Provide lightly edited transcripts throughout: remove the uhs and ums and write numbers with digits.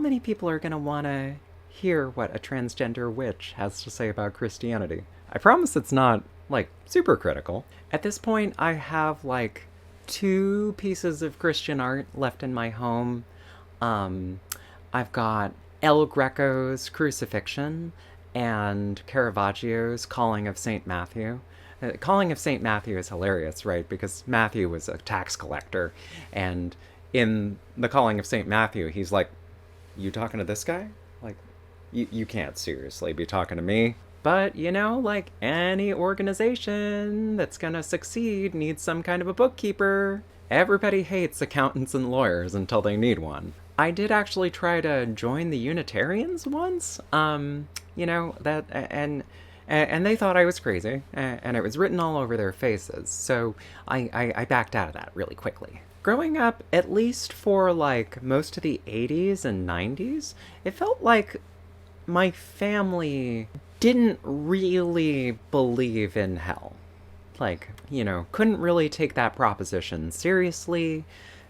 many people are going to want to hear what a transgender witch has to say about Christianity? I promise it's not, like, super critical. At this point, I have, like, two pieces of Christian art left in my home. Um, I've got El Greco's Crucifixion and Caravaggio's Calling of St. Matthew. Calling of St. Matthew is hilarious, right? Because Matthew was a tax collector. And in the Calling of St. Matthew, he's like, you talking to this guy? Like, you can't seriously be talking to me. But, like any organization that's gonna succeed needs some kind of a bookkeeper. Everybody hates accountants and lawyers until they need one. I did actually try to join the Unitarians once. That and they thought I was crazy, and it was written all over their faces. So I backed out of that really quickly. Growing up, at least for like most of the 80s and 90s, it felt like my family didn't really believe in hell. Like, couldn't really take that proposition seriously,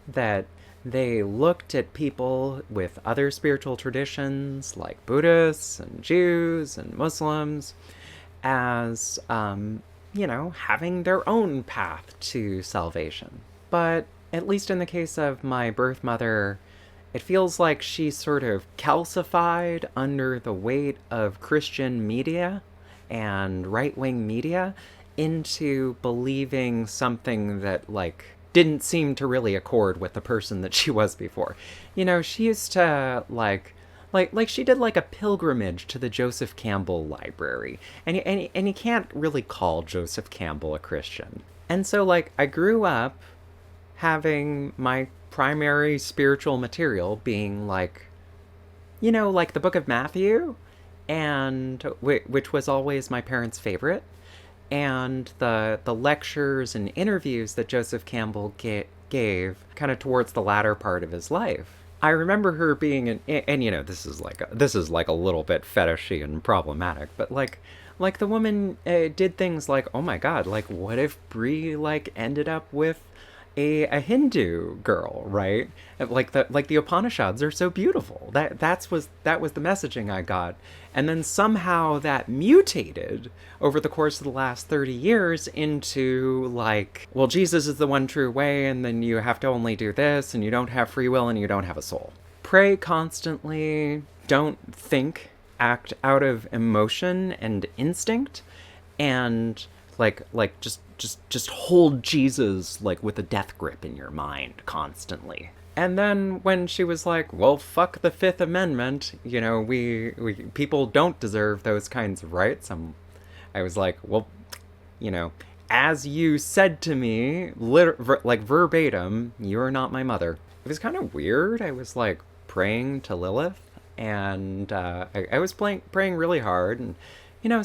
that they looked at people with other spiritual traditions, like Buddhists and Jews and Muslims, as, having their own path to salvation. But at least in the case of my birth mother, it feels like she sort of calcified under the weight of Christian media and right-wing media into believing something that, like, didn't seem to really accord with the person that she was before. She used to, like she did like a pilgrimage to the Joseph Campbell library. And you can't really call Joseph Campbell a Christian. And so, like, I grew up having my primary spiritual material being like, like the book of Matthew, and which was always my parents' favorite, and the lectures and interviews that Joseph Campbell gave kind of towards the latter part of his life. I remember her being and this is like a little bit fetishy and problematic, but like the woman did things like, oh my god, like what if Brie like ended up with a Hindu girl, right? Like the Upanishads are so beautiful. That was the messaging I got. And then somehow that mutated over the course of the last 30 years into like, well, Jesus is the one true way, and then you have to only do this, and you don't have free will, and you don't have a soul. Pray constantly, don't think, act out of emotion and instinct, and just hold Jesus like with a death grip in your mind constantly. And then when she was like, well, fuck the Fifth Amendment, we people don't deserve those kinds of rights, I was like, well, as you said to me, like verbatim, you're not my mother. It was kind of weird. I was like praying to Lilith, and I was praying really hard, and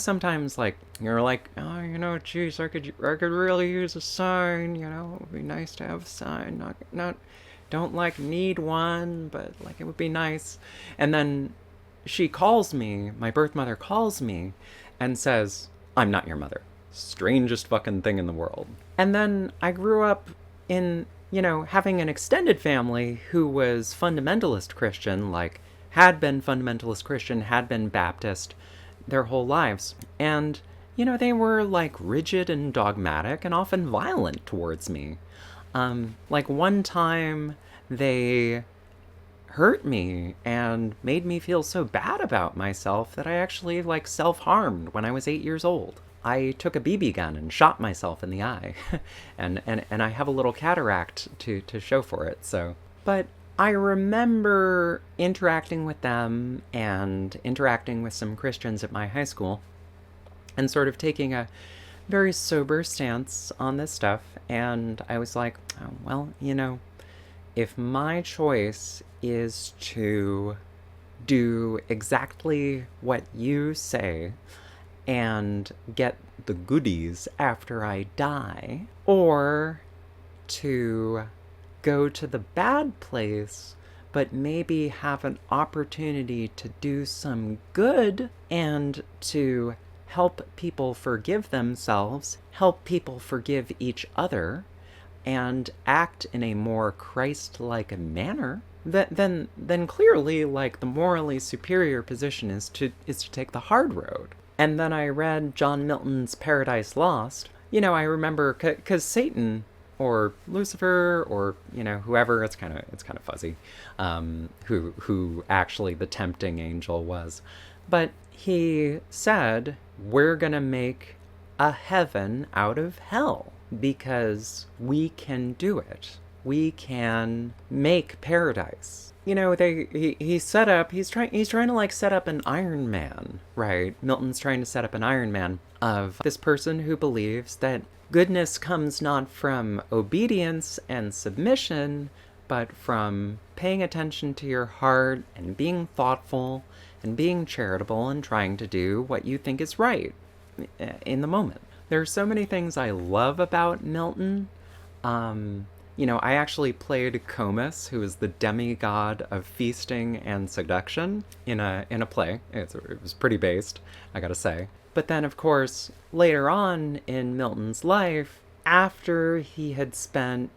sometimes like you're like, oh, geez, I could really use a sign. It would be nice to have a sign. Not don't like need one, but like it would be nice. And then she calls me, my birth mother calls me, and says, I'm not your mother. Strangest fucking thing in the world. And then I grew up in, having an extended family who was fundamentalist Christian, like had been fundamentalist Christian, had been Baptist their whole lives. And, they were like rigid and dogmatic and often violent towards me. Like one time they hurt me and made me feel so bad about myself that I actually like self-harmed when I was 8 years old. I took a BB gun and shot myself in the eye. and I have a little cataract to show for it, so. But I remember interacting with them and interacting with some Christians at my high school and sort of taking a very sober stance on this stuff. And I was like, oh, well, if my choice is to do exactly what you say and get the goodies after I die, or to go to the bad place but maybe have an opportunity to do some good and to help people forgive themselves, help people forgive each other, and act in a more Christ-like manner, then clearly, like, the morally superior position is to take the hard road. And then I read John Milton's Paradise Lost. I remember because Satan or Lucifer or whoever, it's kind of fuzzy, who actually the tempting angel was, but he said we're gonna make a heaven out of hell because we can do it. We can make paradise. He's trying to like set up an Iron Man, right? Milton's trying to set up an Iron Man of this person who believes that goodness comes not from obedience and submission, but from paying attention to your heart and being thoughtful and being charitable and trying to do what you think is right in the moment. There are so many things I love about Milton. I actually played Comus, who is the demigod of feasting and seduction, in a play. It was pretty based, I gotta say. But then, of course, later on in Milton's life, after he had spent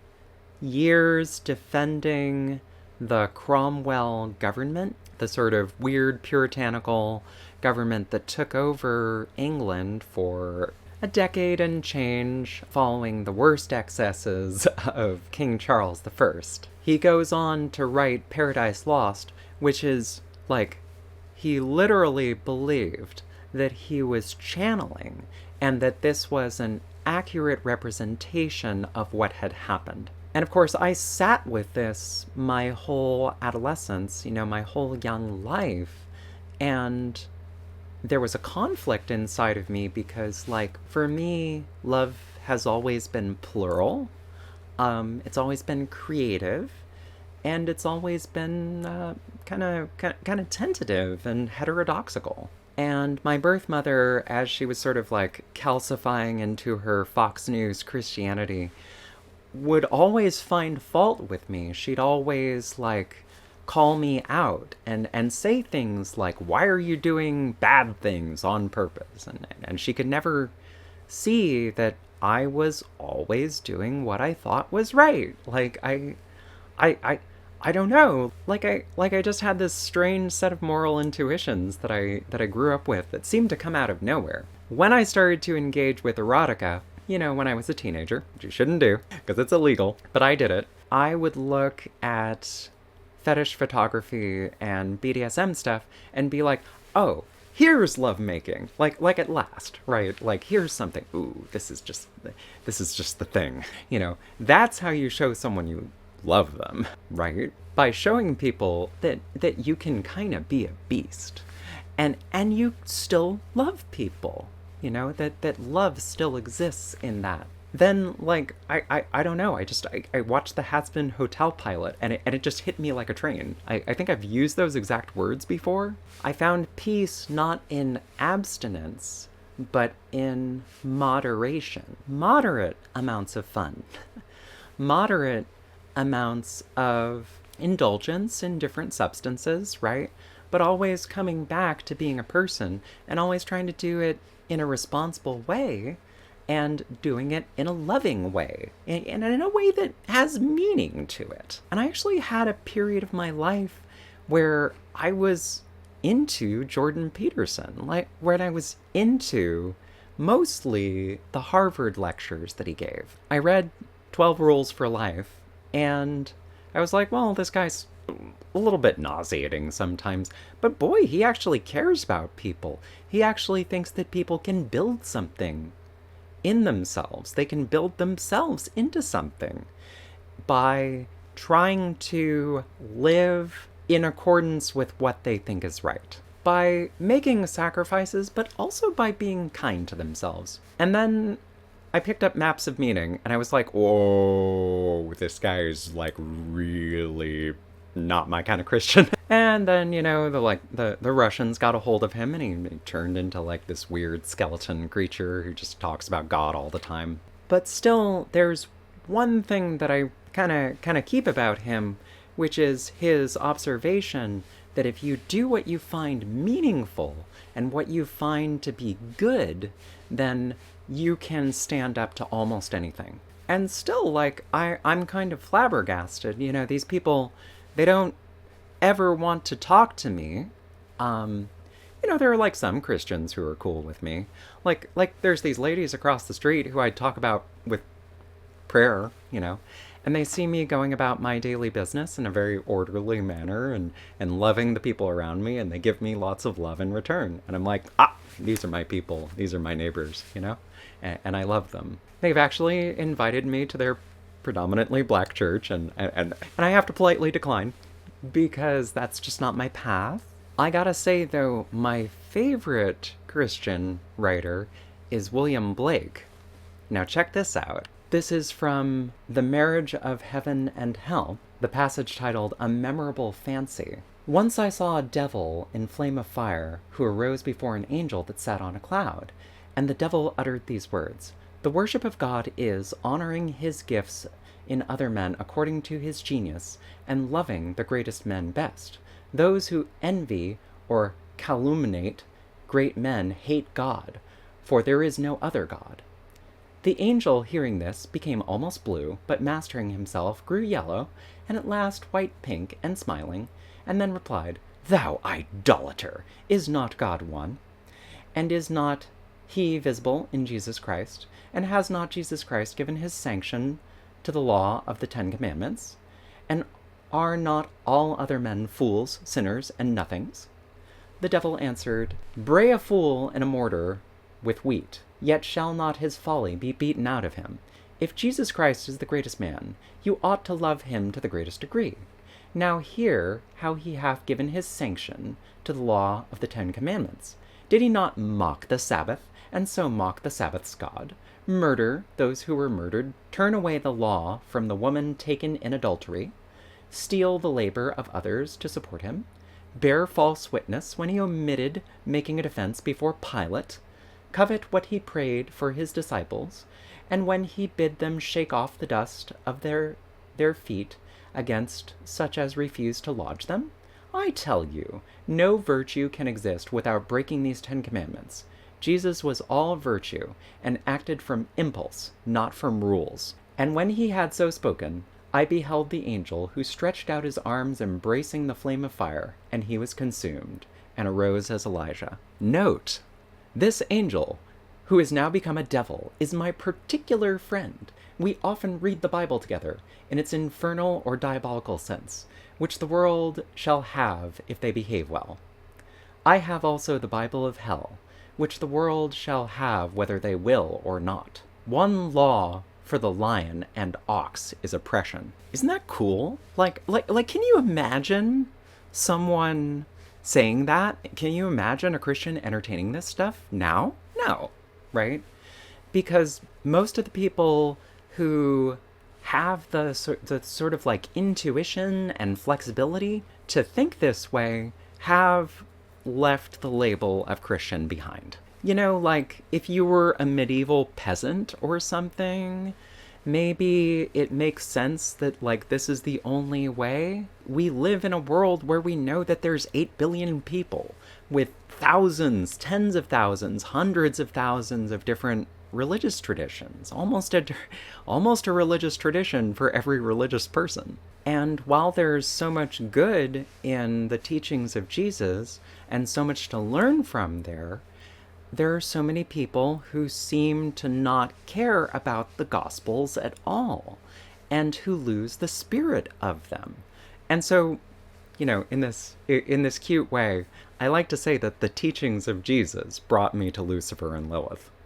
years defending the Cromwell government, the sort of weird puritanical government that took over England for a decade and change following the worst excesses of King Charles I. He goes on to write Paradise Lost, which is, like, he literally believed that he was channeling and that this was an accurate representation of what had happened. And of course, I sat with this my whole adolescence, my whole young life, and there was a conflict inside of me because, like, for me, love has always been plural. It's always been creative, and it's always been kind of tentative and heterodoxical. And my birth mother, as she was sort of like calcifying into her Fox News Christianity, would always find fault with me. She'd always, like, call me out and say things like, why are you doing bad things on purpose? And she could never see that I was always doing what I thought was right. Like, I don't know. Like I just had this strange set of moral intuitions that I grew up with that seemed to come out of nowhere. When I started to engage with erotica, when I was a teenager, which you shouldn't do because it's illegal, but I did it, I would look at fetish photography and BDSM stuff and be like, oh, here's lovemaking. Like at last, right? Like, here's something. Ooh, this is just the thing. That's how you show someone you love them, right? By showing people that you can kind of be a beast and you still love people, that love still exists in that. Then, like, I don't know, I watched the Hatsman Hotel pilot and it just hit me like a train. I think I've used those exact words before. I found peace not in abstinence, but in moderation. Moderate amounts of fun. Moderate amounts of indulgence in different substances, right? But always coming back to being a person and always trying to do it in a responsible way and doing it in a loving way and in a way that has meaning to it. And I actually had a period of my life where I was into Jordan Peterson, like when I was into mostly the Harvard lectures that he gave. I read 12 Rules for Life, and I was like, well, this guy's a little bit nauseating sometimes, but boy, he actually cares about people. He actually thinks that people can build something in themselves. They can build themselves into something by trying to live in accordance with what they think is right. By making sacrifices, but also by being kind to themselves. And then I picked up Maps of Meaning, and I was like, whoa, this guy is, like, really not my kind of Christian. And then, the Russians got a hold of him, and he turned into, like, this weird skeleton creature who just talks about God all the time. But still, there's one thing that I kind of keep about him, which is his observation that if you do what you find meaningful and what you find to be good, then you can stand up to almost anything. And still, like, I'm kind of flabbergasted. These people, They don't ever want to talk to me. Um, there are like some Christians who are cool with me. Like there's these ladies across the street who I talk about with prayer, and they see me going about my daily business in a very orderly manner and loving the people around me, and they give me lots of love in return. And I'm like, these are my people, these are my neighbors. And I love them. They've actually invited me to their predominantly black church, and I have to politely decline because that's just not my path. I gotta say, though, my favorite Christian writer is William Blake. Now, check this out. This is from The Marriage of Heaven and Hell, the passage titled A Memorable Fancy. Once I saw a devil in flame of fire who arose before an angel that sat on a cloud, and the devil uttered these words: The worship of God is honoring his gifts in other men according to his genius, and loving the greatest men best. Those who envy or calumniate great men hate God, for there is no other God. The angel, hearing this, became almost blue, but mastering himself, grew yellow, and at last white-pink and smiling, and then replied, Thou idolater! Is not God one? And is not he visible in Jesus Christ? And has not Jesus Christ given his sanction to the law of the 10 Commandments? And are not all other men fools, sinners, and nothings? The devil answered, Bray a fool in a mortar with wheat, yet shall not his folly be beaten out of him. If Jesus Christ is the greatest man, you ought to love him to the greatest degree. Now hear how he hath given his sanction to the law of the 10 Commandments. Did he not mock the Sabbath, and so mock the Sabbath's God? Murder those who were murdered, turn away the law from the woman taken in adultery, steal the labor of others to support him, bear false witness when he omitted making a defense before Pilate, covet what he prayed for his disciples, and when he bid them shake off the dust of their feet against such as refused to lodge them? I tell you, no virtue can exist without breaking these 10 Commandments. Jesus was all virtue, and acted from impulse, not from rules. And when he had so spoken, I beheld the angel, who stretched out his arms embracing the flame of fire, and he was consumed, and arose as Elijah. Note, this angel, who is now become a devil, is my particular friend. We often read the Bible together, in its infernal or diabolical sense, which the world shall have if they behave well. I have also the Bible of hell, which the world shall have whether they will or not. One law for the lion and ox is oppression. Isn't that cool? Like, can you imagine someone saying that? Can you imagine a Christian entertaining this stuff now? No, right? Because most of the people who have the sort of like intuition and flexibility to think this way have left the label of Christian behind. Like if you were a medieval peasant or something, maybe it makes sense that like this is the only way. We live in a world where we know that there's 8 billion people with thousands, tens of thousands, hundreds of thousands of different religious traditions, almost a religious tradition for every religious person. And while there's so much good in the teachings of Jesus and so much to learn from there are so many people who seem to not care about the Gospels at all and who lose the spirit of them. And so, in this cute way, I like to say that the teachings of Jesus brought me to Lucifer and Lilith.